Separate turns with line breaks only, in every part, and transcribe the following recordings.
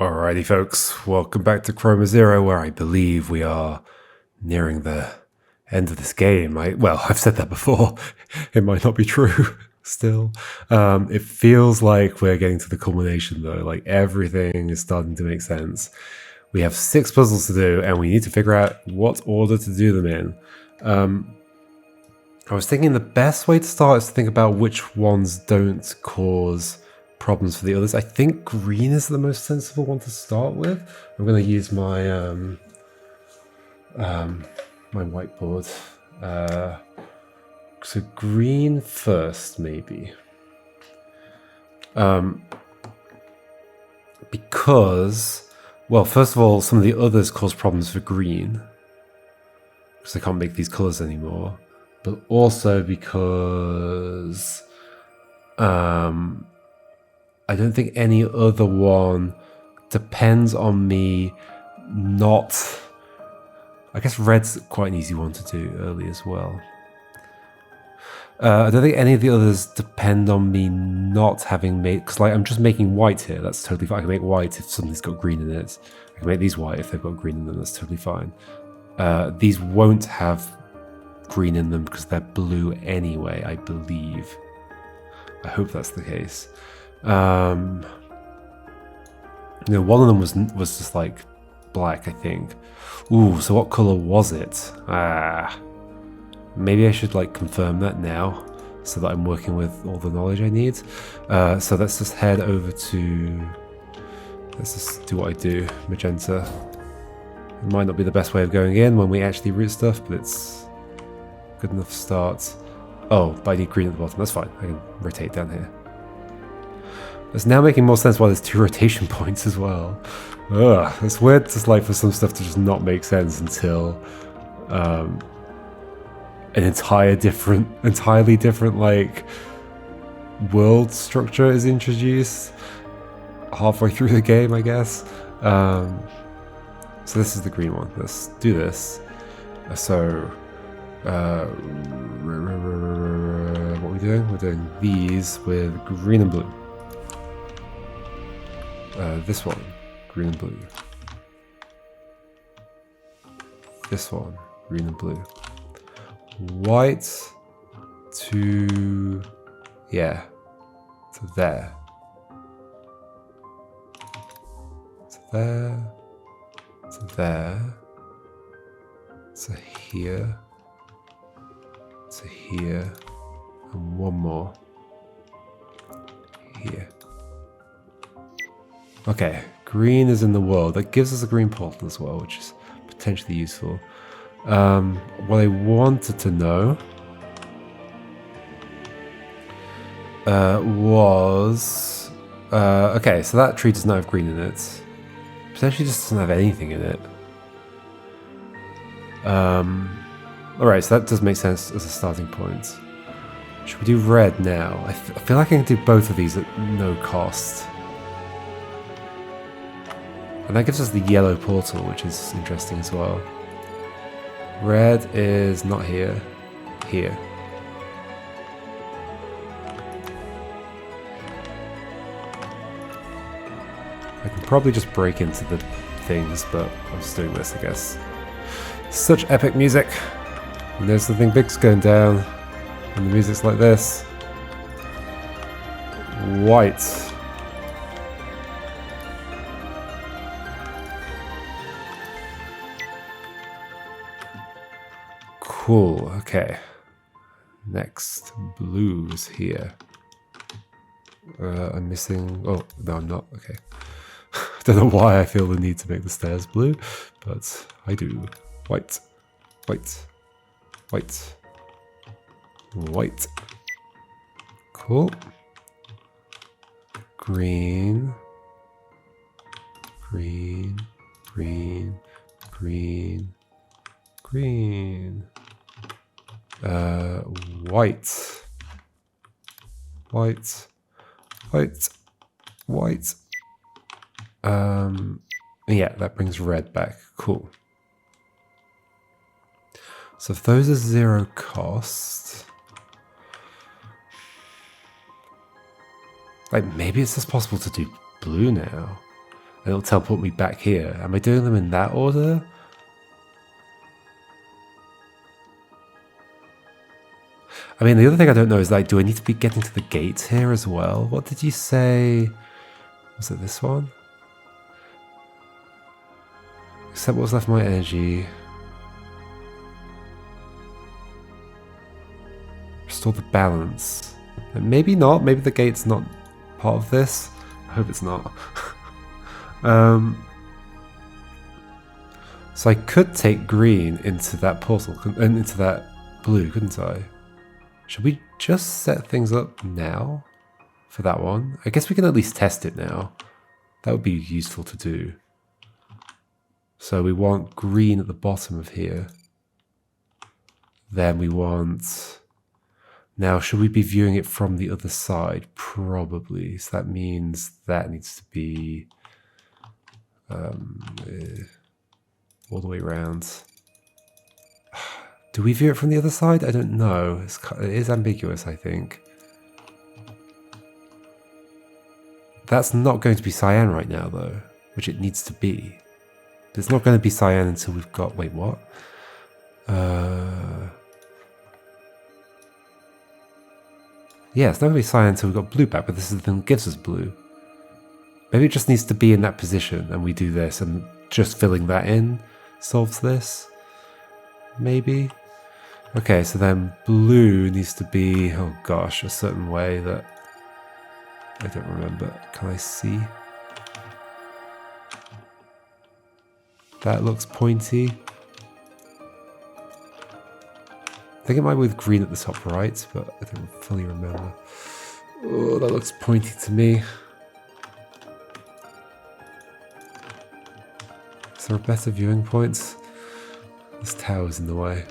Alrighty, folks, welcome back to Chroma Zero, where I believe we are nearing the end of this game. Well, I've said that before. It might not be true still. It feels like we're getting to the culmination, though. Like, everything is starting to make sense. We have 6 puzzles to do, and we need to figure out what order to do them in. I was thinking the best way to start is to think about which ones don't cause problems for the others. I think green is the most sensible one to start with. I'm going to use my my whiteboard. So green first, maybe. Because, well, first of all, some of the others cause problems for green because I can't make these colors anymore. But also because I don't think any other one depends on me not... I guess red's quite an easy one to do early as well. I don't think any of the others depend on me not having made... Because like, I'm just making white here, that's totally fine. I can make white if something's got green in it. I can make these white if they've got green in them, that's totally fine. These won't have green in them because they're blue anyway, I believe. I hope that's the case. One of them was just like black, I think. Ooh, so what color was it? Maybe I should like confirm that now so that I'm working with all the knowledge I need. So let's just head over to... Let's just do what I do. Magenta. It might not be the best way of going in when we actually root stuff, but it's good enough start. Oh, but I need green at the bottom. That's fine. I can rotate down here. It's now making more sense why there's 2 rotation points as well. Ugh, it's weird just like for some stuff to just not make sense until an entirely different like world structure is introduced halfway through the game, I guess. So this is the green one. Let's do this. So what are we doing? We're doing these with green and blue. This one, green and blue. This one, green and blue. White to, yeah, to there. To there. To there. To here. To here. And one more. Here. Okay, green is in the world. That gives us a green portal as well, which is potentially useful. What I wanted to know was... okay, so that tree does not have green in it. Potentially just doesn't have anything in it. Alright, so that does make sense as a starting point. Should we do red now? I feel like I can do both of these at no cost. And that gives us the yellow portal, which is interesting as well. Red is not here. Here. I can probably just break into the things, but I'm just doing this, I guess. Such epic music. And there's the thing big's going down. And the music's like this. White. Cool, okay. Next, blue's here. I'm missing... Oh, no, I'm not. Okay. Don't know why I feel the need to make the stairs blue, but I do. White. White. White. White. Cool. Green. Green. Green. Green. Green. White. White. White. White. Yeah, that brings red back. Cool. So if those are 0 cost, like maybe it's just possible to do blue now. and it'll teleport me back here. Am I doing them in that order? I mean, the other thing I don't know is, like, do I need to be getting to the gates here as well? What did you say? Was it this one? Except what was left of my energy. Restore the balance. Maybe not. Maybe the gate's not part of this. I hope it's not. So I could take green into that portal, and into that blue, couldn't I? Should we just set things up now for that one? I guess we can at least test it now. That would be useful to do. So we want green at the bottom of here. Then we want... Now, should we be viewing it from the other side? Probably. So that means that needs to be all the way around. Do we view it from the other side? I don't know. It is ambiguous, I think. That's not going to be cyan right now, though, which it needs to be. It's not going to be cyan until we've got... Wait, what? Yeah, it's not going to be cyan until we've got blue back, but this is the thing that gives us blue. Maybe it just needs to be in that position, and we do this, and just filling that in solves this. Maybe? Okay, so then blue needs to be, oh gosh, a certain way that I don't remember. Can I see? That looks pointy. I think it might be with green at the top right, but I don't fully remember. Oh, that looks pointy to me. Is there a better viewing point? This tower's in the way.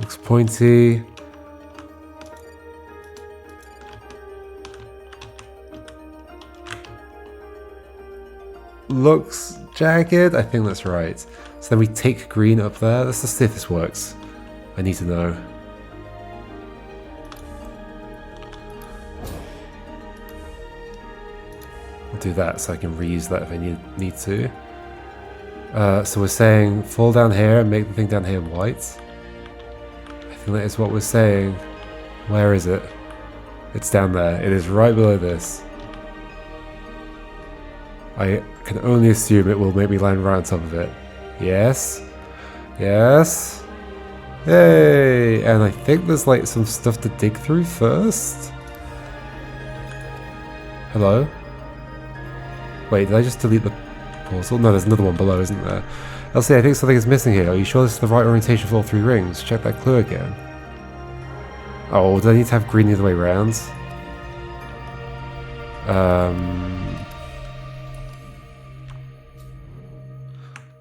Looks pointy. Looks jagged. I think that's right. So then we take green up there. Let's just see if this works. I need to know. I'll do that so I can reuse that if I need to. So we're saying fall down here and make the thing down here white. I think that is what we're saying. Where is it? It's down there. It is right below this. I can only assume it will make me land right on top of it. Yes. Yes. Yay! And I think there's like some stuff to dig through first. Hello? Wait, did I just delete the portal? No, there's another one below, isn't there? Elsie, I think something is missing here. Are you sure this is the right orientation for all three rings? Check that clue again. Oh, do I need to have green the other way around?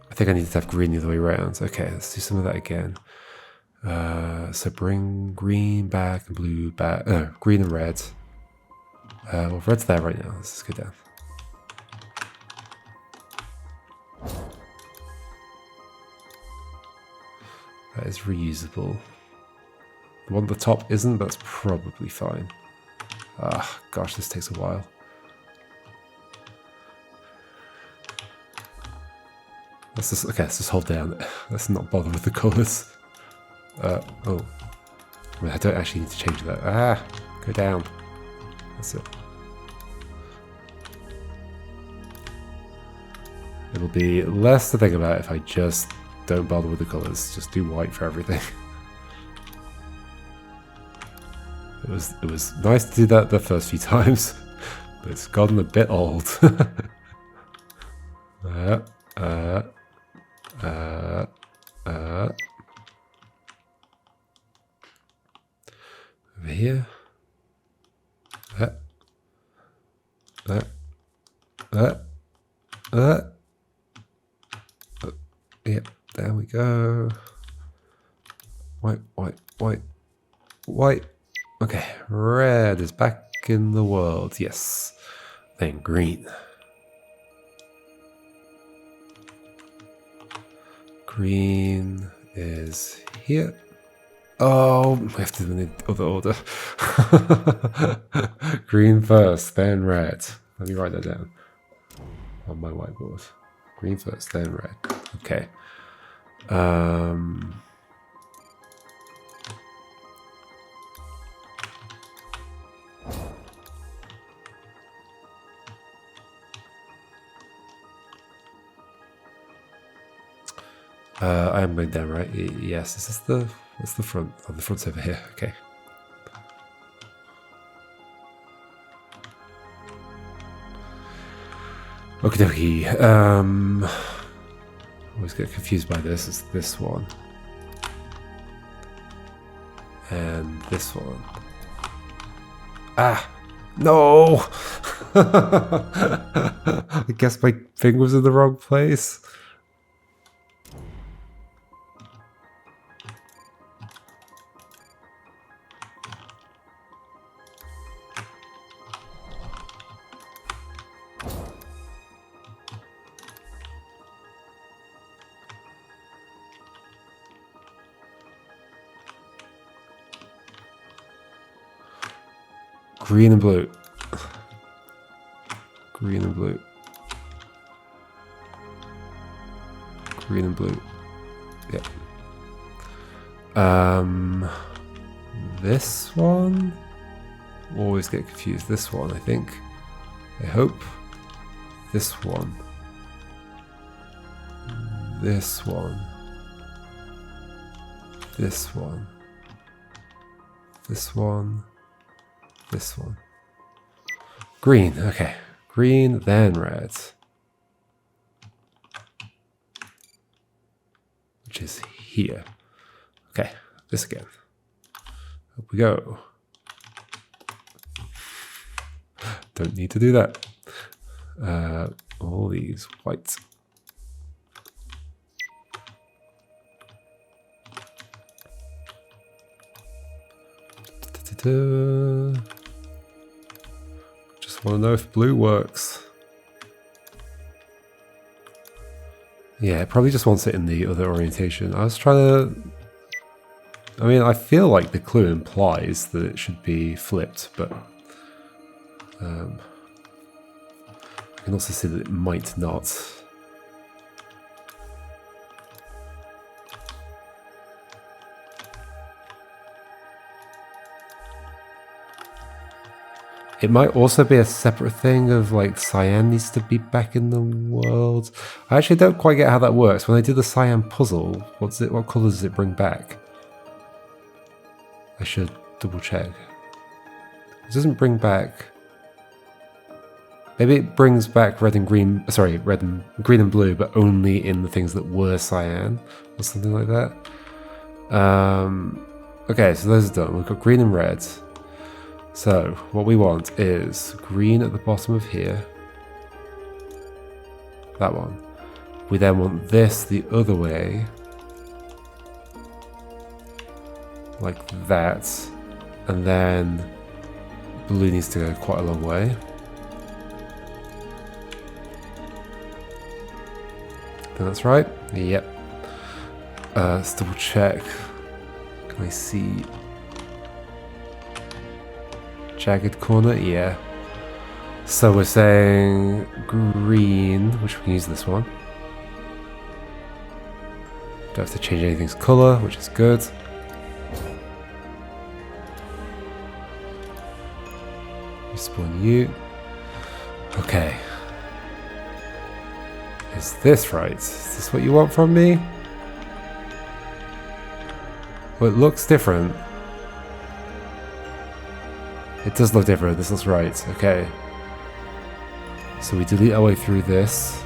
I think I need to have green the other way around. Okay, let's do some of that again. So bring green back and blue back. No, green and red. Well, red's there right now. Let's just go down. That is reusable. The one at the top isn't, but that's probably fine. Ah, gosh, this takes a while. Let's just hold down. Let's not bother with the colours. Oh. I mean, I don't actually need to change that. Ah, go down. That's it. It'll be less to think about if I just don't bother with the colours. Just do white for everything. It was nice to do that the first few times, but it's gotten a bit old. Over here. Yep, there we go. White, white, white, white. Okay, red is back in the world. Yes. Then green. Green is here. Oh, we have to do the other order. Green first, then red. Let me write that down on my whiteboard. Green first, then red. Okay. I am going down, right? Yes. Is this the... What's the front? Oh, the front's over here. Okay. Okie dokie. Always get confused by this. It's this one. And this one. Ah! No! I guess my finger was in the wrong place. Green and blue. Green and blue. Green and blue. Yep. This one? Always get confused. This one, I think. I hope. This one. This one. This one. This one. This one. Green, okay. Green, then red. Which is here. Okay, this again. Up we go. Don't need to do that. All these whites. Just want to know if blue works. Yeah, it probably just wants it in the other orientation. I was trying to... I mean, I feel like the clue implies that it should be flipped, but... I can also see that it might not. It might also be a separate thing of like cyan needs to be back in the world. I actually don't quite get how that works. When I do the cyan puzzle, what colour does it bring back? I should double check. It doesn't bring back... Maybe it brings back red and green, sorry, green and blue, but only in the things that were cyan, or something like that. Okay, so those are done. We've got green and red. So, what we want is green at the bottom of here. That one. We then want this the other way. Like that. And then blue needs to go quite a long way. Then that's right. Yep. Let's double check. Can I see... jagged corner? Yeah. So we're saying green, which we can use this one. Don't have to change anything's colour, which is good. Respawn you. Okay. Is this right? Is this what you want from me? Well, it looks different. It does look different. This looks right. Okay. So we delete our way through this.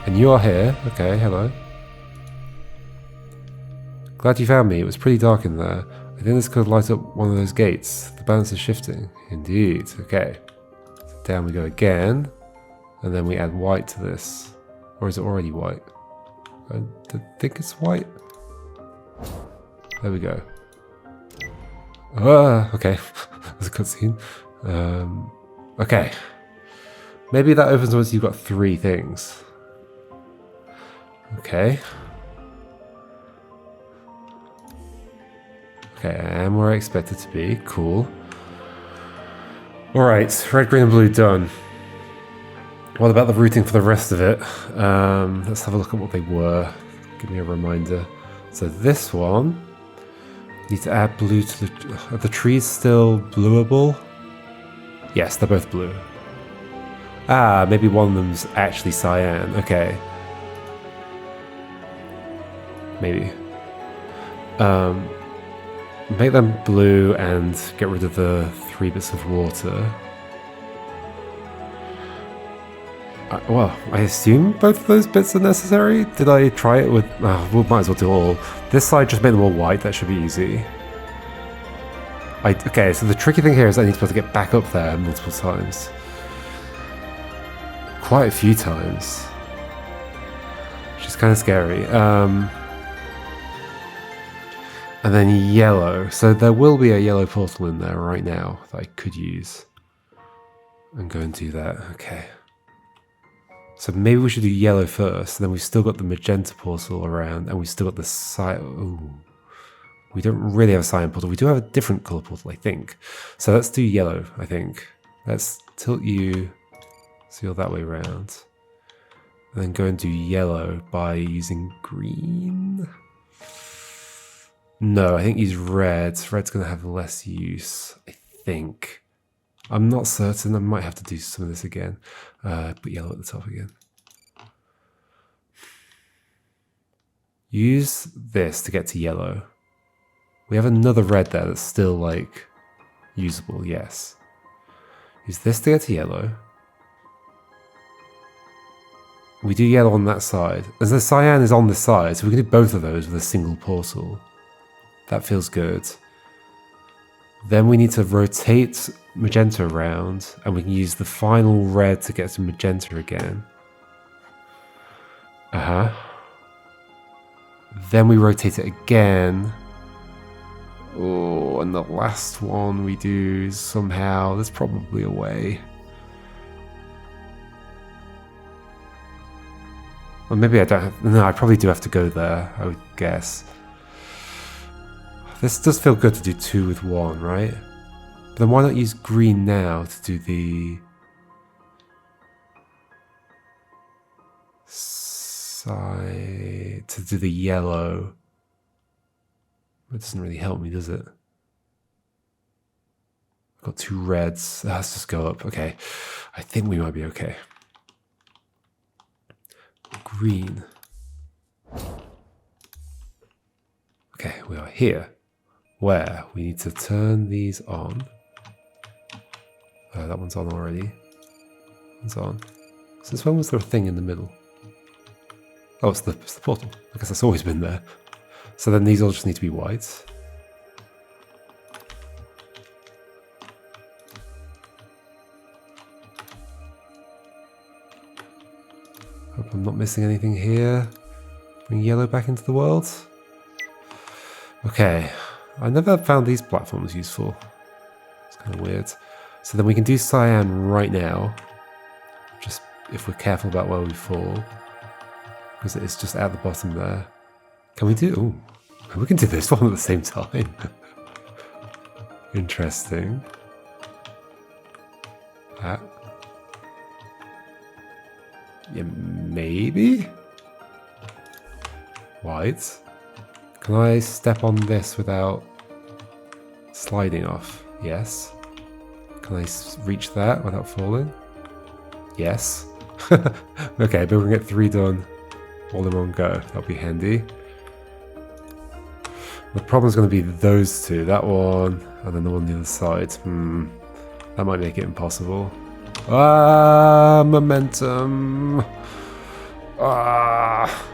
And you are here. Okay, hello. Glad you found me. It was pretty dark in there. I think this could light up one of those gates. The balance is shifting. Indeed. Okay. So down we go again. And then we add white to this. Or is it already white? I think it's white. There we go. Okay. There's a cutscene. Okay. Maybe that opens once you've got 3 things. Okay. Okay, I am where I expect it to be. Cool. Alright, red, green, and blue done. What about the routing for the rest of it? Let's have a look at what they were. Give me a reminder. So this one, need to add blue to the... Are the trees still blueable? Yes, they're both blue. Ah, maybe one of them's actually cyan. Okay. Maybe. Make them blue and get rid of the 3 bits of water. Well, I assume both of those bits are necessary. Did I try it with... we might as well do all. This side, just make them all white. That should be easy. Okay, so the tricky thing here is I need to be able to get back up there multiple times. Quite a few times. Which is kind of scary. And then yellow. So there will be a yellow portal in there right now that I could use. And go and do that. Okay. So maybe we should do yellow first. And then we've still got the magenta portal around. And we've still got the cyan. Ooh. We don't really have a cyan portal. We do have a different color portal, I think. So let's do yellow, I think. Let's tilt you so you're that way around. And then go and do yellow by using green. No, I think use red. Red's going to have less use, I think. I'm not certain. I might have to do some of this again. Put yellow at the top again. Use this to get to yellow. We have another red there that's still, like, usable, yes. Use this to get to yellow. We do yellow on that side. As the cyan is on this side, so we can do both of those with a single portal. That feels good. Then we need to rotate magenta around, and we can use the final red to get to magenta again. Then we rotate it again. Oh, and the last one we do somehow, there's probably a way. Or maybe I don't have, no, I probably do have to go there, I would guess. This does feel good to do 2 with 1, right? But then why not use green now to do the... to do the yellow. It doesn't really help me, does it? I've got 2 reds. Let's just go up. Okay. I think we might be okay. Green. Okay, we are here. Where we need to turn these on. That one's on already. One's on. Since when was there a thing in the middle? Oh, it's the portal. I guess that's always been there. So then these all just need to be white. Hope I'm not missing anything here. Bring yellow back into the world. Okay. I never found these platforms useful. It's kind of weird. So then we can do cyan right now. Just if we're careful about where we fall. Because it's just at the bottom there. Can we do... Ooh, we can do this one at the same time. Interesting. That. Yeah, maybe? White. Can I step on this without sliding off? Yes. Can I reach that without falling? Yes. Okay, but we can get 3 done all in one go. That'll be handy. The problem's going to be those 2. That one, and then the one on the other side. That might make it impossible. Ah, momentum. Ah.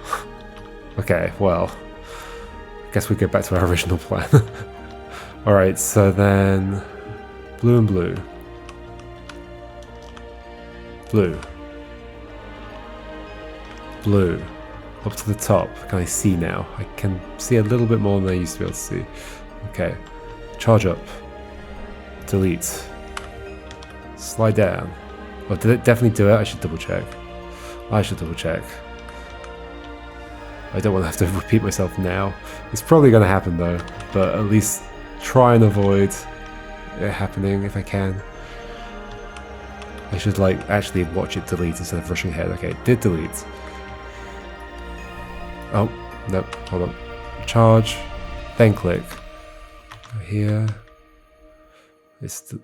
Okay, well. I guess we go back to our original plan. Alright, so then... Blue and blue. Blue. Blue. Up to the top. Can I see now? I can see a little bit more than I used to be able to see. Okay. Charge up. Delete. Slide down. Oh, did it definitely do it? I should double check. I should double check. I don't want to have to repeat myself now. It's probably going to happen though, but at least try and avoid it happening if I can. I should like actually watch it delete instead of rushing ahead. Okay, it did delete. Oh, no, hold on. Charge, then click. Go here. It's the...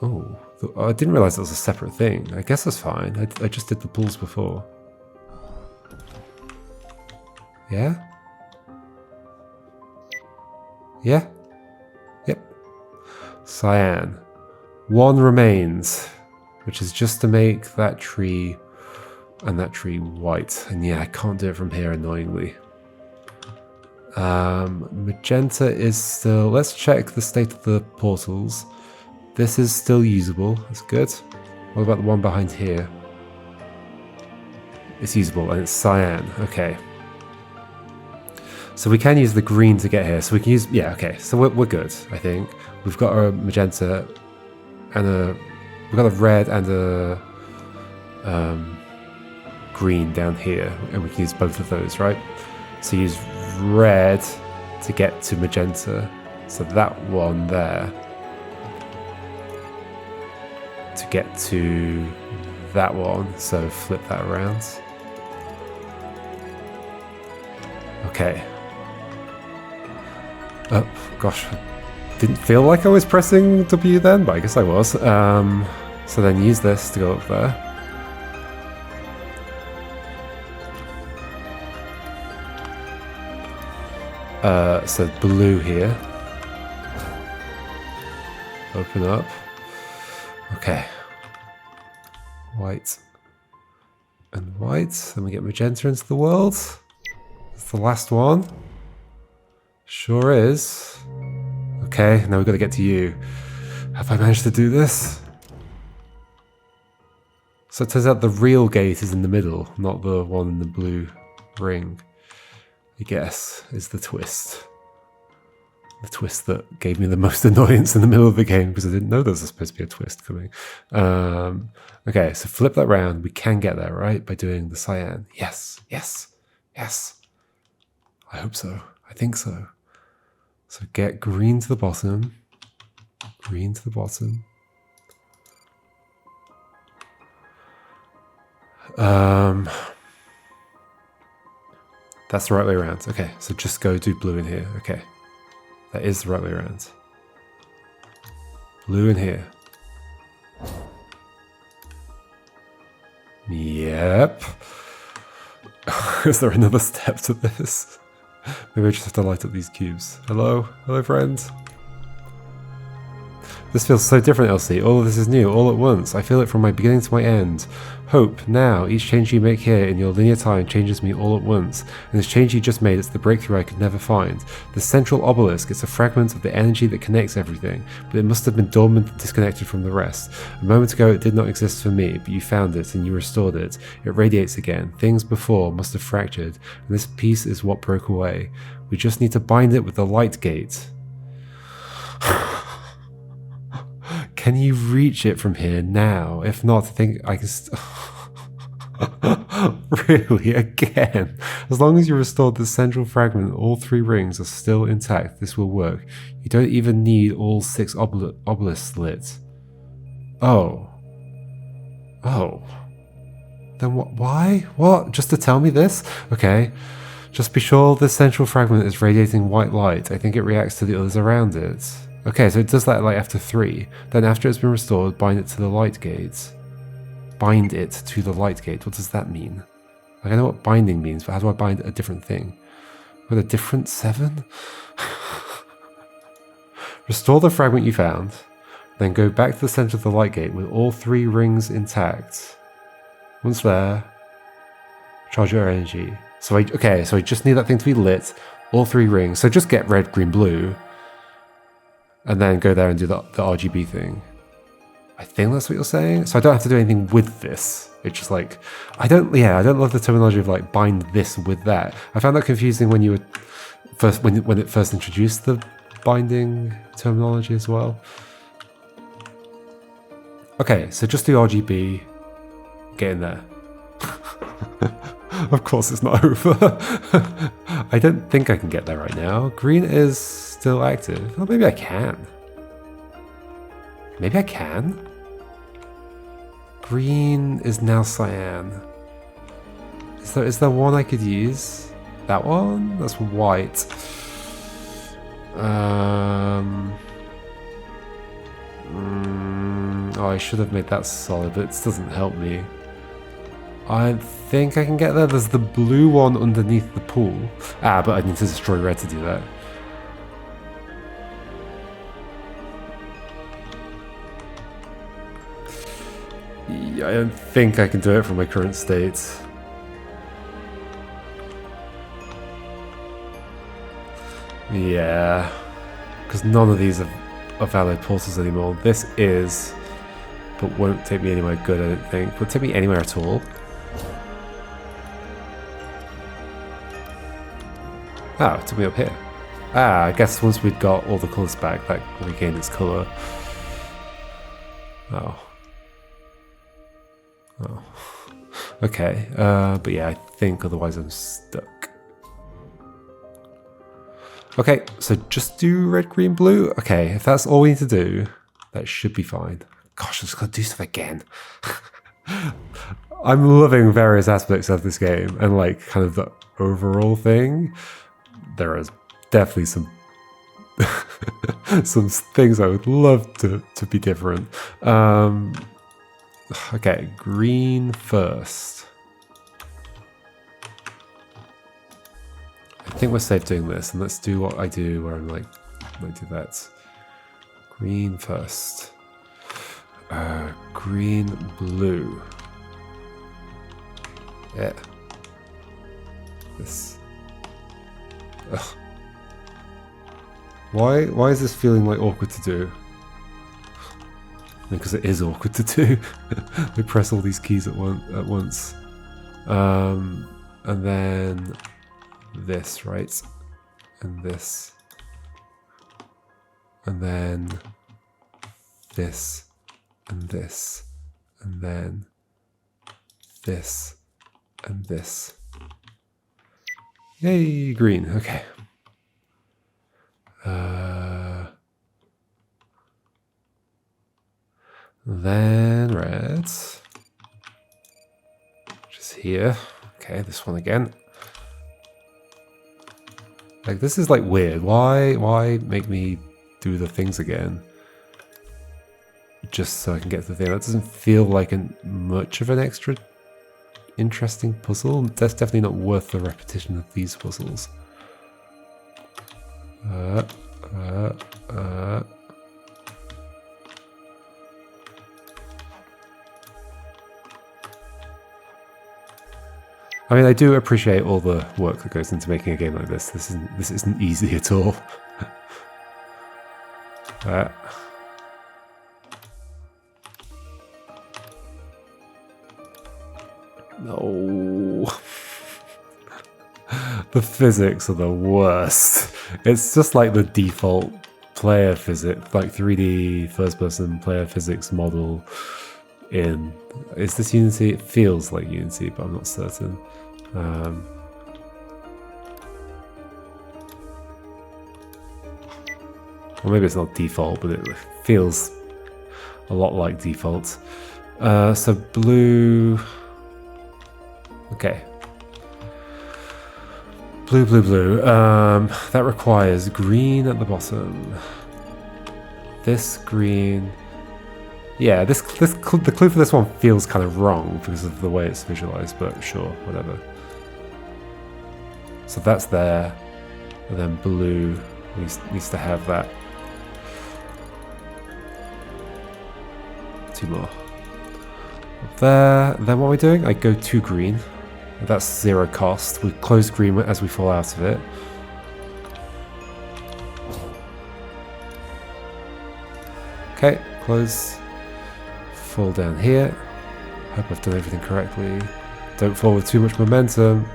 Oh, I didn't realize it was a separate thing. I guess that's fine. I just did the pulls before. Yeah? Yeah? Yep. Cyan. 1 remains, which is just to make that tree and that tree white. And yeah, I can't do it from here, annoyingly. Magenta is still... Let's check the state of the portals. This is still usable. That's good. What about the one behind here? It's usable, and it's cyan. Okay. So we can use the green to get here. So we can use... Yeah, okay. So we're good, I think. We've got a magenta and a... We've got a red and a... green down here. And we can use both of those, right? So use red to get to magenta. So that one there. To get to that one. So flip that around. Okay. Oh, gosh. Didn't feel like I was pressing W then, but I guess I was. So then use this to go up there. So blue here. Open up. Okay. White. And white. Then we get magenta into the world. That's the last one. Sure is. Okay, now we've got to get to you. Have I managed to do this? So it turns out the real gate is in the middle, not the one in the blue ring. I guess is the twist. The twist that gave me the most annoyance in the middle of the game because I didn't know there was supposed to be a twist coming. Okay, so flip that round. We can get there, right? By doing the cyan. Yes, yes, yes. I hope so. I think so. So get green to the bottom. Green to the bottom. That's the right way around. Okay, so just go do blue in here. Okay. That is the right way around. Blue in here. Yep. Is there another step to this? Maybe I just have to light up these cubes. Hello? Hello, friends? This feels so different, Elsie. All of this is new, all at once. I feel it from my beginning to my end. Hope, now, each change you make here in your linear time changes me all at once. And this change you just made is the breakthrough I could never find. The central obelisk is a fragment of the energy that connects everything, but it must have been dormant and disconnected from the rest. A moment ago it did not exist for me, but you found it and you restored it. It radiates again. Things before must have fractured, and this piece is what broke away. We just need to bind it with the light gate. Can you reach it from here now? If not, I think I can... Really? Again? As long as you restored the central fragment, all 3 rings are still intact. This will work. You don't even need all 6 obelisks lit. Oh. Oh. Then what? Why? What? Just to tell me this? Okay. Just be sure the central fragment is radiating white light. I think it reacts to the others around it. Okay, so it does that like after 3. Then after it's been restored, bind it to the light gate. Bind it to the light gate. What does that mean? Like, I know what binding means, but how do I bind a different thing? With a different 7? Restore the fragment you found. Then go back to the center of the light gate with all 3 rings intact. Once there, charge your energy. So I just need that thing to be lit. All 3 rings. So just get red, green, blue. And then go there and do the RGB thing. I think that's what you're saying. So I don't have to do anything with this. It's just like, I don't love the terminology of like bind this with that. I found that confusing when you were first, when it first introduced the binding terminology as well. Okay, so just do RGB, get in there. Of course it's not over. I don't think I can get there right now. Green is still active. Oh, maybe I can. Maybe I can? Green is now cyan. Is there one I could use? That one? That's white. Oh, I should have made that solid, but it doesn't help me. I think I can get there. There's the blue one underneath the pool. Ah, but I need to destroy red to do that. Yeah, I don't think I can do it from my current state. Yeah, because none of these are valid pulses anymore. This is, but won't take me anywhere good, I don't think. Won't take me anywhere at all. Ah, it took me up here. Ah, I guess once we'd got all the colours back, that regained its colour. Oh. Oh. Okay, but yeah, I think otherwise I'm stuck. Okay, so just do red, green, blue. Okay, if that's all we need to do, that should be fine. Gosh, I just gotta do stuff again. I'm loving various aspects of this game and like kind of the overall thing. There is definitely some some things I would love to be different. Okay, green first. I think we're safe doing this, and let's do what I do where I'm like, I do that. Green first. Green, blue. Yeah. This. Ugh. Why is this feeling like awkward to do? Because it is awkward to do. We press all these keys at once. And then this, right? And this. And then this. And this. And then this. And this. Yay, green. Okay. Then red. Just here. Okay, this one again. Like, this is like weird. Why make me do the things again? Just so I can get to the thing. That doesn't feel like much of an extra interesting puzzle. That's definitely not worth the repetition of these puzzles. I mean, I do appreciate all the work that goes into making a game like this. This isn't easy at all. No. The physics are the worst. It's just like the default player physics, like 3D first-person player physics model in... Is this Unity? It feels like Unity, but I'm not certain. Or maybe it's not default, but it feels a lot like default. So blue... Okay. Blue, blue, blue. That requires green at the bottom. This green... Yeah, the clue for this one feels kind of wrong because of the way it's visualized, but sure, whatever. So that's there, and then blue needs to have that. Two more. There, then what are we doing? I go to green. That's 0 cost. We close green as we fall out of it. Okay, close. Fall down here. Hope I've done everything correctly. Don't fall with too much momentum.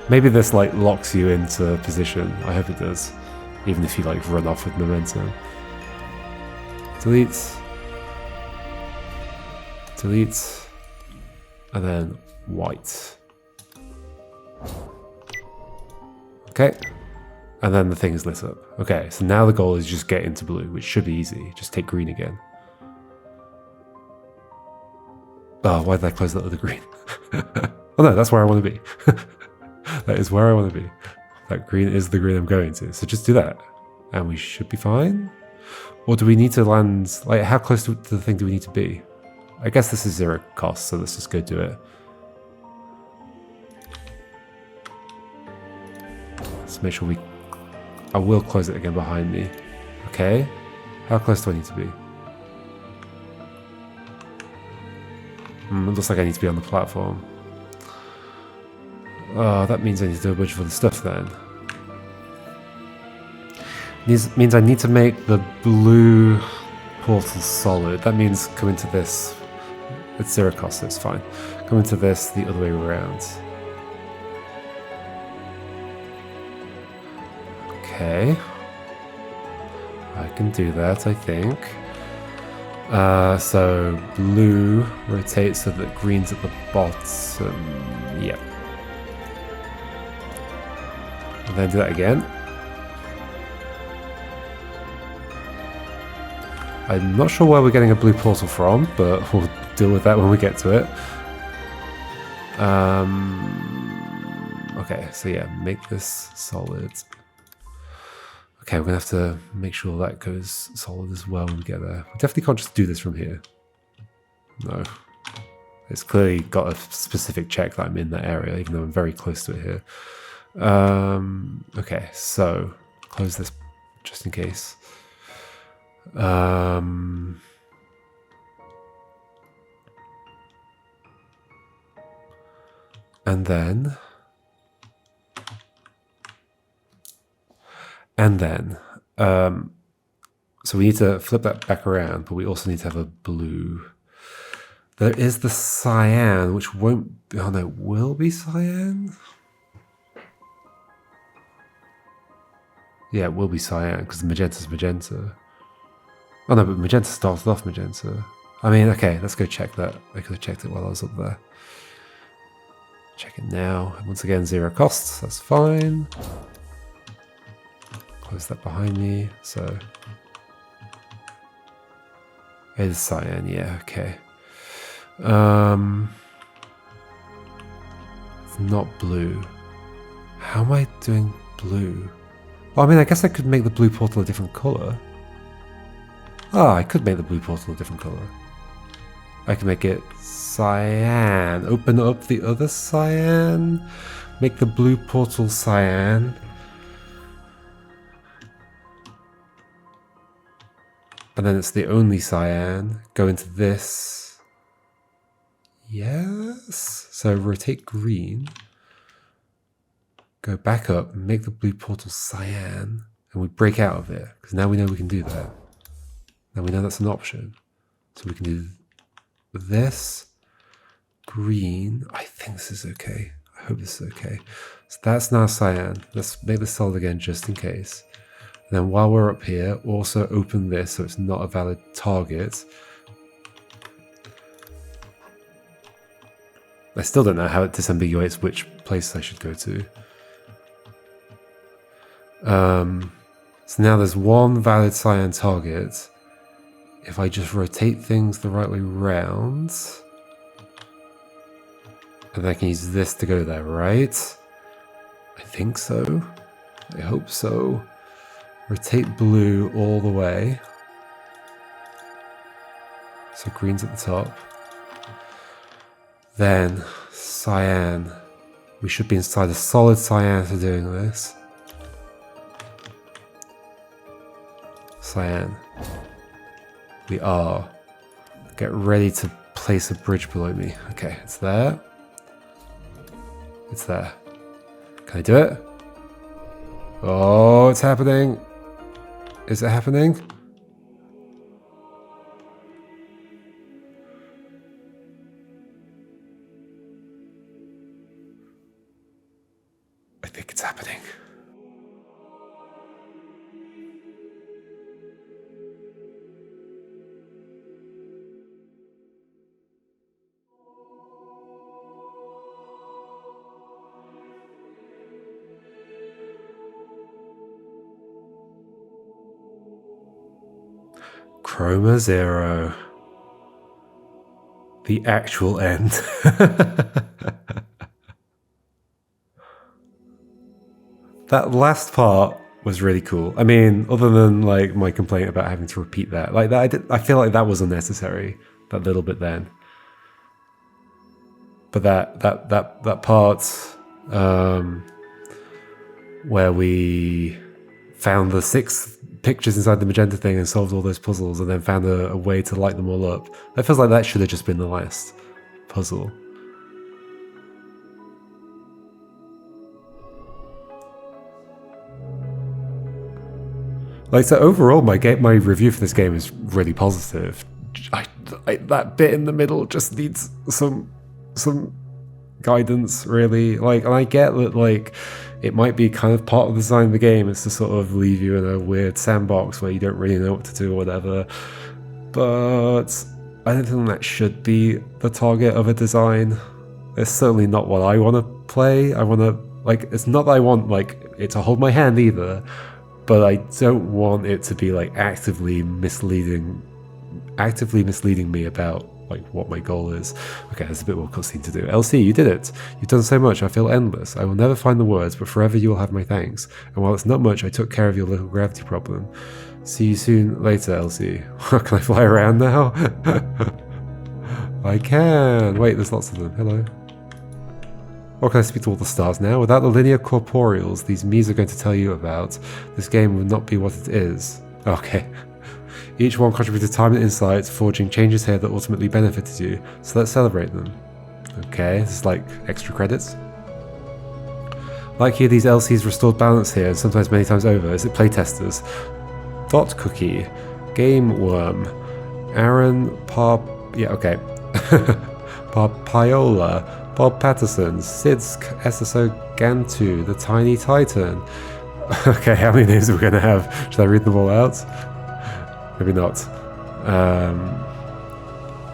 Maybe this like locks you into position. I hope it does. Even if you like run off with momentum. Delete. Delete. And then white. Okay. And then the thing is lit up. Okay, so now the goal is just get into blue, which should be easy. Just take green again. Oh, why did I close that other green? Oh no, that's where I want to be. That is where I want to be. That green is the green I'm going to. So just do that. And we should be fine. Or do we need to land, like how close to the thing do we need to be? I guess this is 0 cost, so let's just go do it. Let's make sure I will close it again behind me. Okay. How close do I need to be? It looks like I need to be on the platform. Oh, that means I need to do a bunch of other stuff then. This means I need to make the blue portal solid. That means come into this. It's 0 cost, so it's fine. Come into this the other way around. Okay. I can do that, I think. So blue rotates so that green's at the bottom. Yep. And then do that again. I'm not sure where we're getting a blue portal from, but we'll deal with that when we get to it. Okay, so yeah, make this solid. Okay, we're gonna have to make sure that goes solid as well when we get there. We definitely can't just do this from here. No. It's clearly got a specific check that I'm in that area, even though I'm very close to it here. Okay, so close this just in case. And then, so we need to flip that back around, but we also need to have a blue. There is the cyan, which won't, oh no, will be cyan? Yeah, it will be cyan, because the magenta's magenta. Oh no, but magenta started off magenta. I mean, okay, let's go check that. I could have checked it while I was up there. Check it now. Once again, 0 costs, that's fine. Close that behind me, so. It is cyan, yeah, okay. It's not blue. How am I doing blue? Well, I mean, I guess I could make the blue portal a different color. Ah, I could make the blue portal a different color. I can make it cyan. Open up the other cyan. Make the blue portal cyan. And then it's the only cyan. Go into this. Yes. So rotate green. Go back up, make the blue portal cyan, and we break out of it. Because now we know we can do that. Now we know that's an option. So we can do this. Green. I think this is okay. I hope this is okay. So that's now cyan. Let's make this solid again just in case. And then while we're up here, also open this so it's not a valid target. I still don't know how it disambiguates which place I should go to. So now there's one valid cyan target. If I just rotate things the right way round, and I can use this to go there, right? I think so. I hope so. Rotate blue all the way. So green's at the top. Then cyan. We should be inside a solid cyan for doing this. Cyan. We are. Get ready to place a bridge below me. Okay, it's there. It's there. Can I do it? Oh, it's happening. Is it happening? I think it's happening. Chroma 0. The actual end. That last part was really cool. I mean, other than like my complaint about having to repeat that, like that, I feel like that was unnecessary. That little bit then. But that part where we found the 6 pictures inside the magenta thing and solved all those puzzles, and then found a way to light them all up. That feels like that should have just been the last puzzle. Like, so overall, my review for this game is really positive. That bit in the middle just needs some guidance, really. Like, and I get that, like, it might be kind of part of the design of the game is to sort of leave you in a weird sandbox where you don't really know what to do or whatever. But I don't think that should be the target of a design. It's certainly not what I want to play. I want to, like, it's not that I want, like, it to hold my hand either. But I don't want it to be like actively misleading me about like what my goal is. Okay, there's a bit more cutscene to do. LC, you did it. You've done so much, I feel endless. I will never find the words, but forever you will have my thanks. And while it's not much, I took care of your little gravity problem. See you soon later, LC. Can I fly around now? I can. Wait, there's lots of them. Hello. Or can I speak to all the stars now? Without the linear corporeals these me's are going to tell you about, this game would not be what it is. Okay. Each one contributed time and insight, forging changes here that ultimately benefited you. So let's celebrate them. Okay, this is like extra credits. Like here, these LCs restored balance here, and sometimes many times over. Is it playtesters? Dot Cookie, Game Worm, Aaron yeah, okay. Papiola, Bob Patterson, Sidsk, SSO Gantu, The Tiny Titan. Okay, how many names are we going to have? Should I read them all out? Maybe not.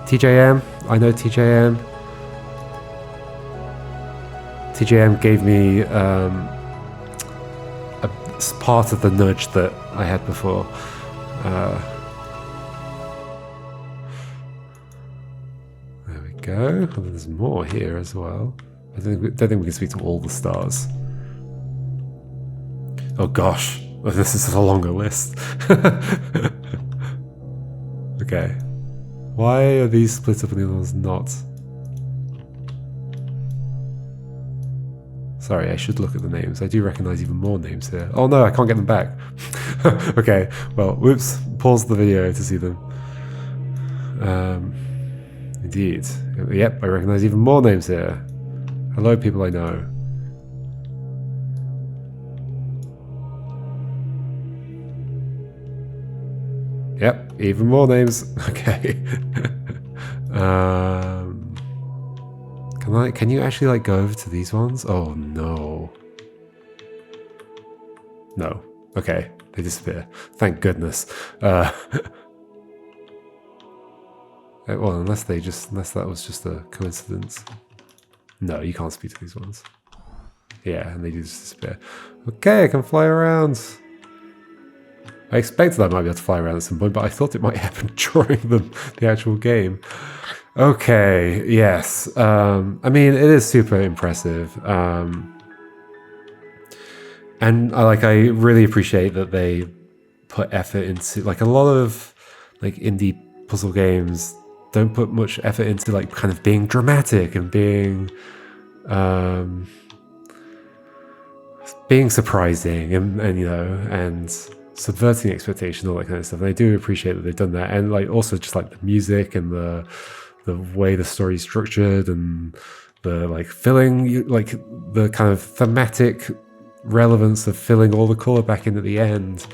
TJM, I know TJM. TJM gave me a part of the nudge that I had before. Go. Oh, there's more here as well. I don't think we can speak to all the stars. Oh gosh, this is a longer list. Okay. Why are these split up and the other ones not? Sorry, I should look at the names. I do recognize even more names here. Oh no, I can't get them back. Okay, well, whoops. Pause the video to see them. Indeed. Yep, I recognize even more names here. Hello, people I know. Yep, even more names. Okay. Can you actually like go over to these ones? Oh no. No. Okay, they disappear. Thank goodness. Well, unless that was just a coincidence. No, you can't speak to these ones. Yeah, and they do just disappear. Okay, I can fly around. I expected I might be able to fly around at some point, but I thought it might happen during the actual game. Okay, yes. I mean, it is super impressive. And I really appreciate that they put effort into, like, a lot of like indie puzzle games don't put much effort into like kind of being dramatic and being surprising and you know, and subverting expectation, all that kind of stuff. And I do appreciate that they've done that, and like also just like the music and the way the story's structured and the like filling, like the kind of thematic relevance of filling all the color back in at the end.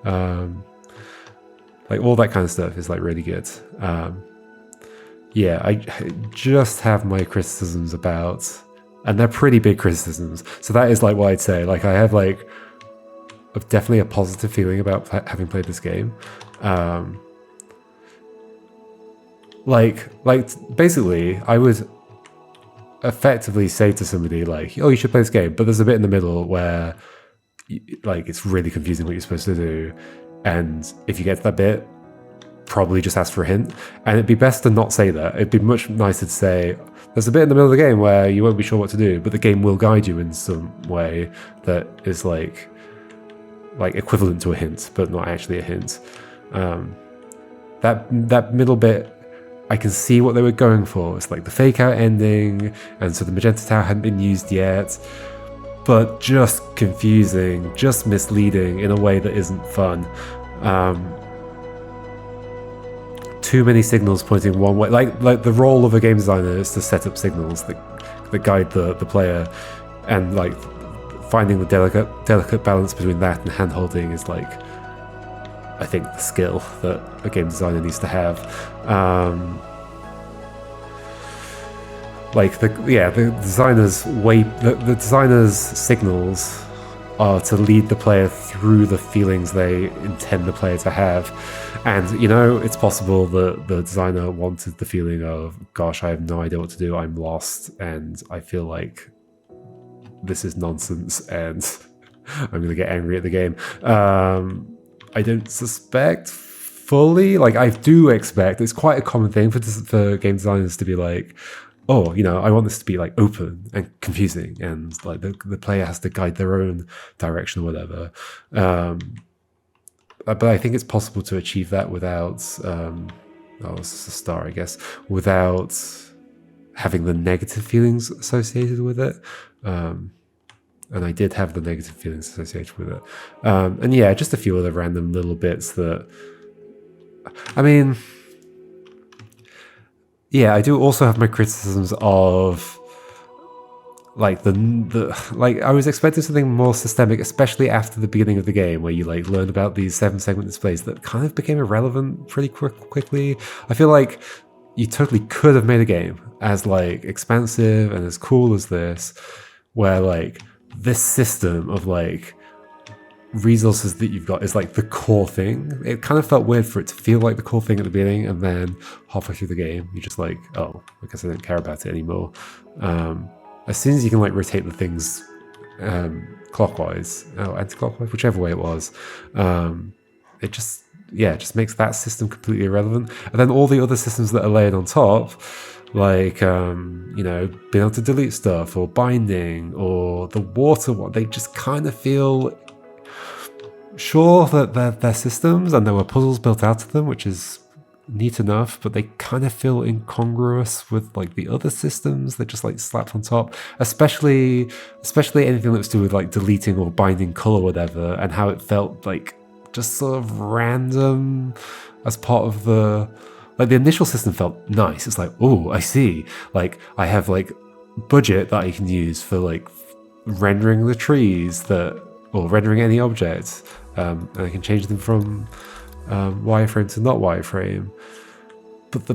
Like all that kind of stuff is like really good. Yeah, I just have my criticisms about, and they're pretty big criticisms. So that is like what I'd say. Like I have like definitely a positive feeling about having played this game. Like basically, I would effectively say to somebody like, "Oh, you should play this game," but there's a bit in the middle where like it's really confusing what you're supposed to do, and if you get to that bit, probably just asked for a hint. And it'd be best to not say that. It'd be much nicer to say, there's a bit in the middle of the game where you won't be sure what to do, but the game will guide you in some way that is like equivalent to a hint, but not actually a hint. That middle bit, I can see what they were going for. It's like the fake out ending, and so the magenta tower hadn't been used yet, but just confusing, just misleading in a way that isn't fun. Too many signals pointing one way. Like the role of a game designer is to set up signals that guide the player, and like finding the delicate balance between that and hand-holding is like, I think, the skill that a game designer needs to have. Like the designer's signals are to lead the player through the feelings they intend the player to have. And, you know, it's possible that the designer wanted the feeling of, gosh, I have no idea what to do, I'm lost, and I feel like this is nonsense, and I'm going to get angry at the game. I don't suspect fully. Like, I do expect, it's quite a common thing for game designers to be like, oh, you know, I want this to be like open and confusing, and like the player has to guide their own direction or whatever. But I think it's possible to achieve that without, it's a star, I guess, without having the negative feelings associated with it. And I did have the negative feelings associated with it. And yeah, just a few other random little bits that, I mean, yeah, I do also have my criticisms of like like I was expecting something more systemic, especially after the beginning of the game, where you like learn about these 7-segment displays that kind of became irrelevant pretty quickly. I feel like you totally could have made a game as like expansive and as cool as this, where like this system of like resources that you've got is like the core thing. It kind of felt weird for it to feel like the core thing at the beginning, and then halfway through the game you're just like, oh, I guess I don't care about it anymore. As soon as you can like rotate the things clockwise, anti-clockwise, whichever way it was, it just makes that system completely irrelevant. And then all the other systems that are layered on top, like you know, being able to delete stuff or binding or the water one, they just kind of feel, sure that they're systems and there were puzzles built out of them, which is neat enough, but they kind of feel incongruous with like the other systems that just like slapped on top, especially anything that was to do with like deleting or binding color or whatever, and how it felt like just sort of random as part of the, like the initial system felt nice. It's like, oh, I see, like I have like budget that I can use for like rendering the trees or rendering any objects, and I can change them from wireframe to not wireframe, but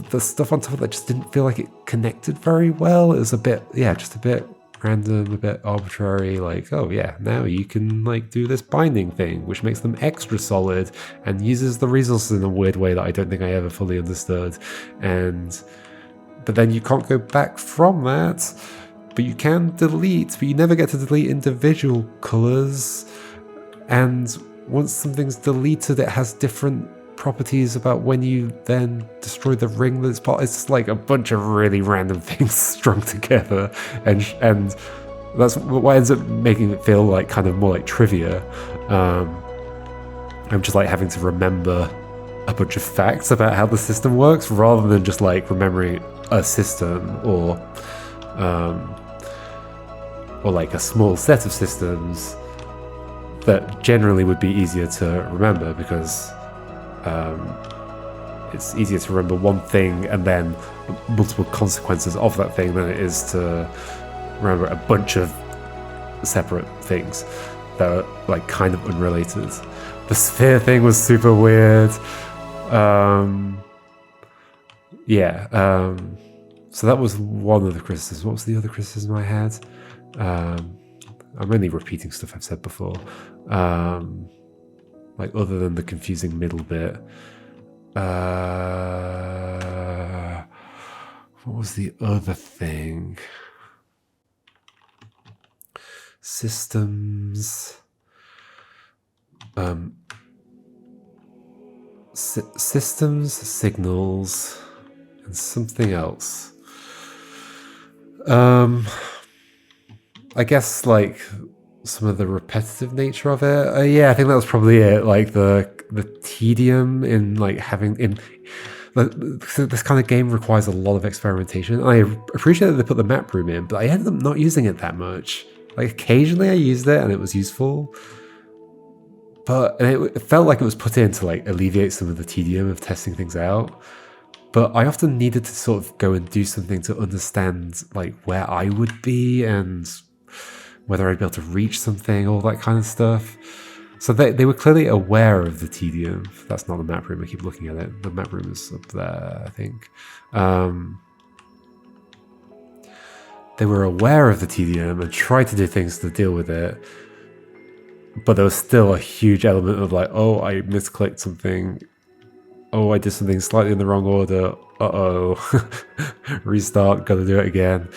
the stuff on top of that just didn't feel like it connected very well. It was a bit, just a bit random, a bit arbitrary, like, oh yeah, now you can like do this binding thing, which makes them extra solid and uses the resources in a weird way that I don't think I ever fully understood. But then you can't go back from that, but you can delete, but you never get to delete individual colors. And once something's deleted, it has different properties about when you then destroy the ring that's part. It's just like a bunch of really random things strung together, and that's what ends up making it feel like kind of more like trivia. I'm just like having to remember a bunch of facts about how the system works rather than just like remembering a system or like a small set of systems that generally would be easier to remember, because it's easier to remember one thing and then multiple consequences of that thing than it is to remember a bunch of separate things that are like kind of unrelated. The sphere thing was super weird. So that was one of the criticisms. What was the other criticism I had? I'm only repeating stuff I've said before. Like other than the confusing middle bit. What was the other thing? Systems. systems, signals, and something else. I guess like some of the repetitive nature of it. Yeah, I think that was probably it. Like the tedium in like having in this kind of game requires a lot of experimentation. I appreciate that they put the map room in, but I ended up not using it that much. Like occasionally I used it and it was useful, but it felt like it was put in to like alleviate some of the tedium of testing things out. But I often needed to sort of go and do something to understand like where I would be and whether I'd be able to reach something, all that kind of stuff. So they were clearly aware of the tedium. That's not the map room, I keep looking at it. The map room is up there, I think. They were aware of the tedium and tried to do things to deal with it. But there was still a huge element of like, oh, I misclicked something. Oh, I did something slightly in the wrong order. Uh-oh. Restart, gotta do it again.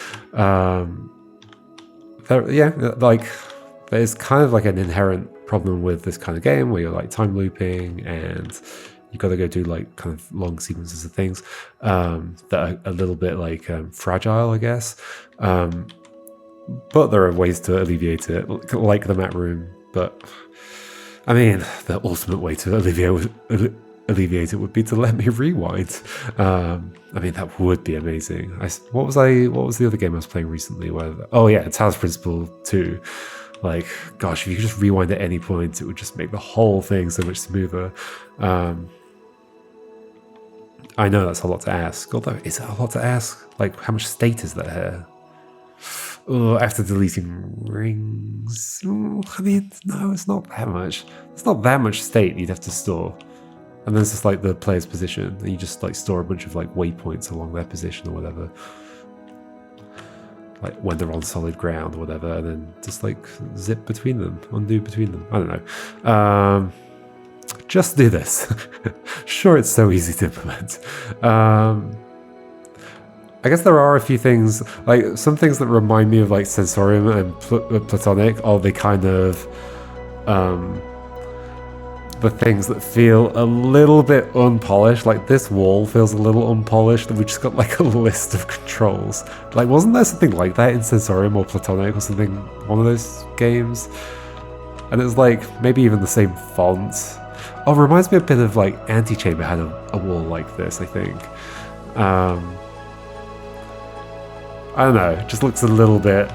Yeah, like there's kind of like an inherent problem with this kind of game where you're like time looping and you got to go do like kind of long sequences of things that are a little bit like fragile, I guess. But there are ways to alleviate it, like the map room. But I mean, the ultimate way to alleviate it would be to let me rewind. I mean, that would be amazing. What was the other game I was playing recently? Oh yeah, Talos Principle 2. Like, gosh, if you could just rewind at any point, it would just make the whole thing so much smoother. I know that's a lot to ask. Although, is it a lot to ask? Like, how much state is there here? Oh, after deleting rings. I mean, no, it's not that much. It's not that much state you'd have to store. And then it's just like the player's position, and you just like store a bunch of like waypoints along their position or whatever. Like when they're on solid ground or whatever, and then just like zip between them, undo between them. I don't know. Just do this. Sure, it's so easy to implement. I guess there are a few things, like some things that remind me of like Sensorium and Platonic, are the kind of the things that feel a little bit unpolished. Like this wall feels a little unpolished, and we just got like a list of controls. Like, wasn't there something like that in Sensorium or Platonic or something, one of those games? And it was like maybe even the same font. Oh, it reminds me a bit of like Antichamber had a wall like this, I think. I don't know, it just looks a little bit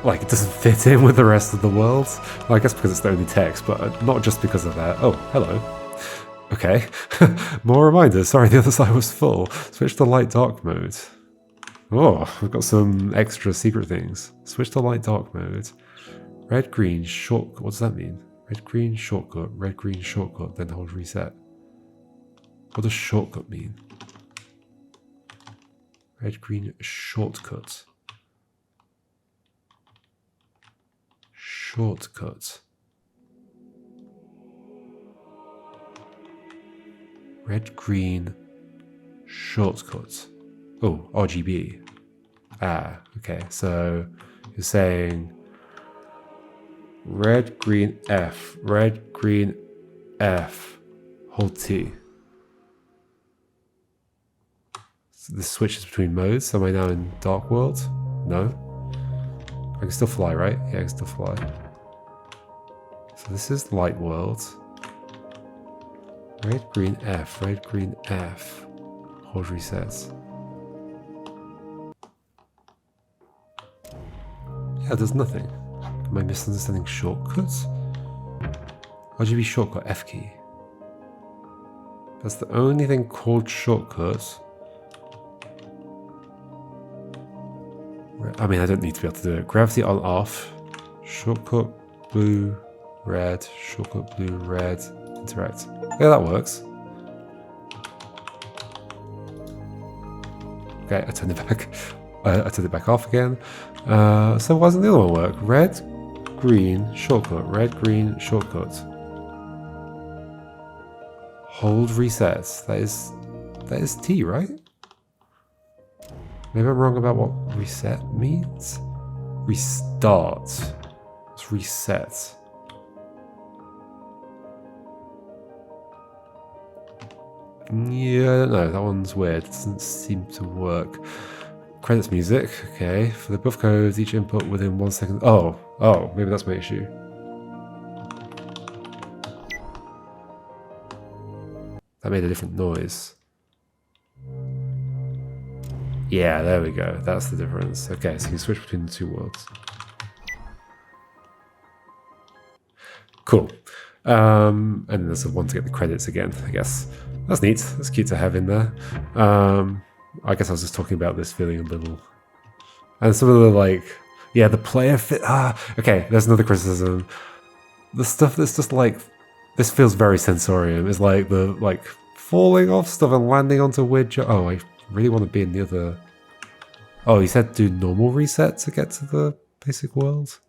like it doesn't fit in with the rest of the world. Well, I guess because it's the only text, but not just because of that. Oh, hello. Okay. More reminders. Sorry, the other side was full. Switch to light dark mode. Oh, we've got some extra secret things. Switch to light dark mode. Red, green, shortcut. What does that mean? Red, green, shortcut. Red, green, shortcut. Then hold reset. What does shortcut mean? Red, green, shortcut. Shortcut. Red, green, shortcut. Oh, RGB. Ah, okay. So you're saying red, green, F. Red, green, F. Hold T. So this switches between modes. Am I now in dark world? No. I can still fly, right? Yeah, I can still fly. So this is light world. Red, green, F. Red, green, F. Hold resets. Yeah, there's nothing. Am I misunderstanding shortcuts? RGB shortcut F key. That's the only thing called shortcuts. I mean, I don't need to be able to do it. Gravity on off. Shortcut blue, red. Shortcut blue, red. Interact. Yeah, that works. Okay, I turned it back. I turned it back off again. So why doesn't the other one work? Red, green, shortcut. Red, green, shortcut. Hold resets. That is T, right? Maybe I'm wrong about what reset means? Restart. It's reset. Yeah, I don't know. That one's weird. It doesn't seem to work. Credits music. Okay. For the above codes, each input within 1 second. Oh, maybe that's my issue. That made a different noise. Yeah, there we go. That's the difference. Okay, so you switch between the two worlds. Cool. And then there's the one to get the credits again, I guess. That's neat. That's cute to have in there. I guess I was just talking about this feeling a little... And some of the, like... Yeah, the player fit... okay, there's another criticism. The stuff that's just like... This feels very sensorium. It's like the, like, falling off stuff and landing onto weird... Oh, I really want to be in the other... Oh, he said do normal reset to get to the basic world?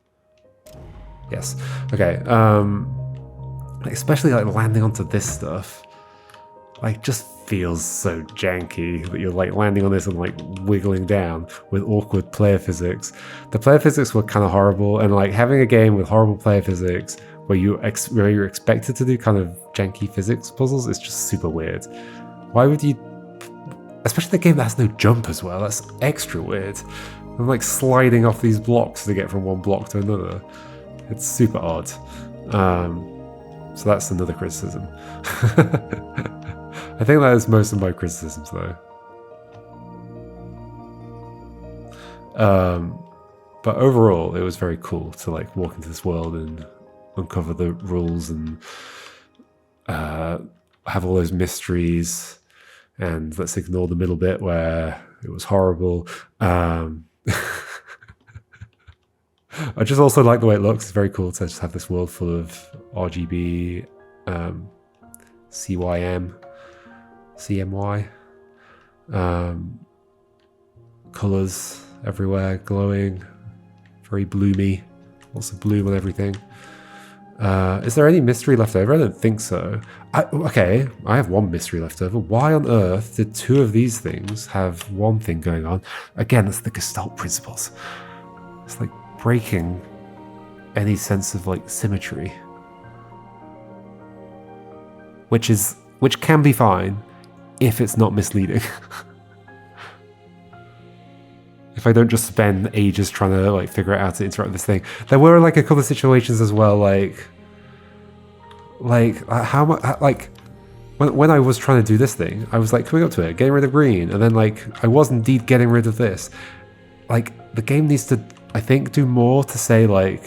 Yes. Okay, especially like landing onto this stuff, like just feels so janky that you're like landing on this and like wiggling down with awkward player physics. The player physics were kind of horrible, and like having a game with horrible player physics where you're expected to do kind of janky physics puzzles is just super weird. Why would you, especially the game that has no jump as well, that's extra weird. I'm like sliding off these blocks to get from one block to another. It's super odd. So that's another criticism. I think that is most of my criticisms though. But overall, it was very cool to like walk into this world and uncover the rules and have all those mysteries. And let's ignore the middle bit where it was horrible. I just also like the way it looks. It's very cool to just have this world full of RGB, CYM, CMY, colors everywhere, glowing, very bloomy, lots of bloom on everything. Is there any mystery left over? I don't think so. Okay, I have one mystery left over. Why on earth did two of these things have one thing going on? Again, that's the Gestalt principles. It's like breaking any sense of like symmetry, which can be fine if it's not misleading. If I don't just spend ages trying to like figure out how to interact with this thing. There were like a couple of situations as well, like how much, like when I was trying to do this thing, I was like coming up to it, getting rid of green, and then like I was indeed getting rid of this. Like the game needs to, I think, do more to say like,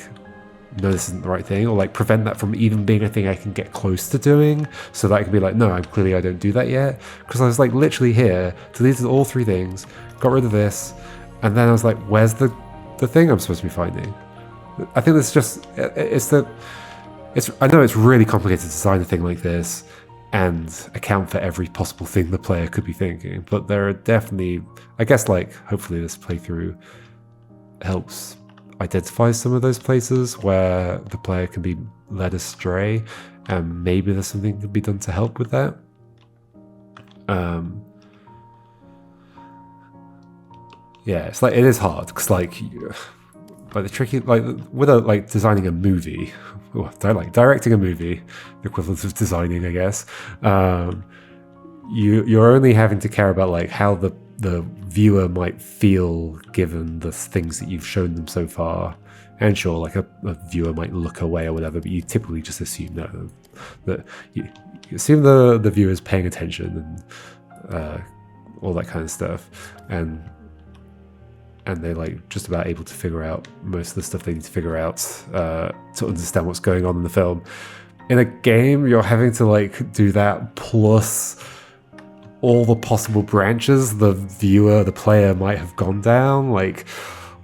no, this isn't the right thing, or like prevent that from even being a thing I can get close to doing, so that I can be like, no, I don't do that yet. Because I was like literally here, deleted all three things, got rid of this, and then I was like, where's the thing I'm supposed to be finding? I think it's just, I know it's really complicated to design a thing like this and account for every possible thing the player could be thinking, but there are definitely, I guess, like, hopefully this playthrough helps identify some of those places where the player can be led astray, and maybe there's something that can be done to help with that. Yeah, it's like, it is hard because like the tricky, like with designing a movie, directing a movie, the equivalent of designing, I guess. You're only having to care about like how the viewer might feel given the things that you've shown them so far. And sure, like a viewer might look away or whatever, but you typically just assume that you assume the viewer's paying attention and all that kind of stuff, and they're like just about able to figure out most of the stuff they need to figure out to understand what's going on in the film. In a game, you're having to like do that plus all the possible branches the player might have gone down, like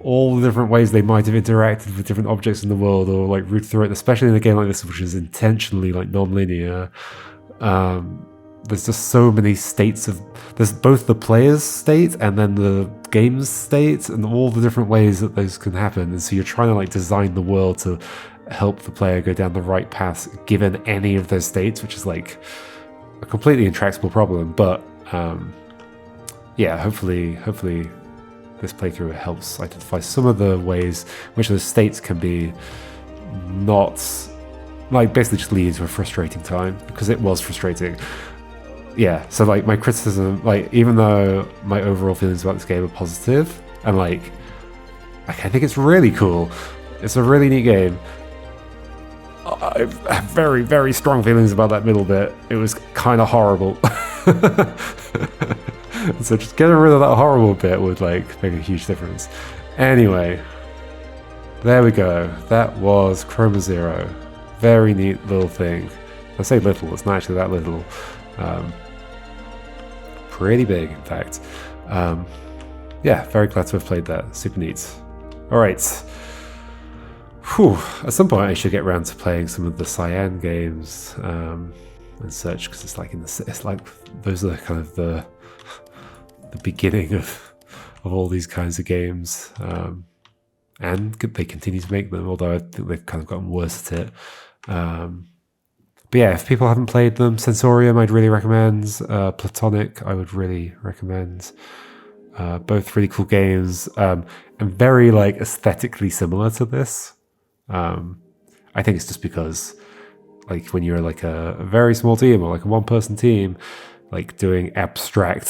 all the different ways they might have interacted with different objects in the world, or like root through it, especially in a game like this, which is intentionally like non-linear. There's just so many states there's both the player's state and then the game's state, and all the different ways that those can happen. And so you're trying to like design the world to help the player go down the right path given any of those states, which is like a completely intractable problem. But yeah, hopefully this playthrough helps identify some of the ways which those states can be not, like, basically just lead to a frustrating time, because it was frustrating. yeah, so like my criticism, like even though my overall feelings about this game are positive, and like I think it's really cool, it's a really neat game, I have very, very strong feelings about that middle bit. It was kind of horrible. So just getting rid of that horrible bit would like make a huge difference. Anyway, there we go. That was Chroma 0. Very neat little thing. I say little, it's not actually that little. Pretty big, in fact. Yeah, very glad to have played that. Super neat. Alright. Whew. At some point I should get around to playing some of the cyan games and such, because it's like it's like those are kind of the beginning of all these kinds of games, and they continue to make them, although I think they've kind of gotten worse at it. But yeah, if people haven't played them, Sensorium I'd really recommend. Platonic I would really recommend. Both really cool games, and very like aesthetically similar to this. I think it's just because like when you're like a very small team or like a one-person team, like doing abstract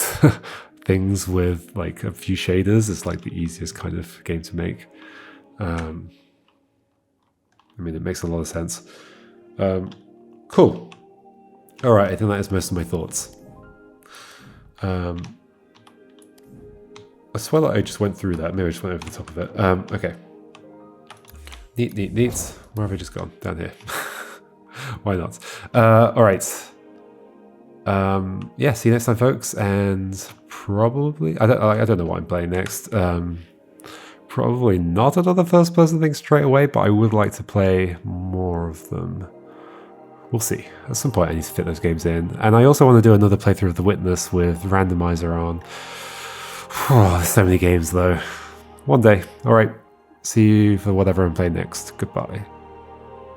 things with like a few shaders is like the easiest kind of game to make. I mean, it makes a lot of sense. Cool. All right, I think that is most of my thoughts. I swear that I just went through that. Maybe I just went over the top of it. Okay. Neat. Where have I just gone? Down here. Why not? All right. Yeah, see you next time, folks. And probably, I don't know what I'm playing next. Probably not another first-person thing straight away, but I would like to play more of them. We'll see. At some point I need to fit those games in. And I also want to do another playthrough of The Witness with randomizer on. Oh, there's so many games though. One day. Alright. See you for whatever I'm playing next. Goodbye.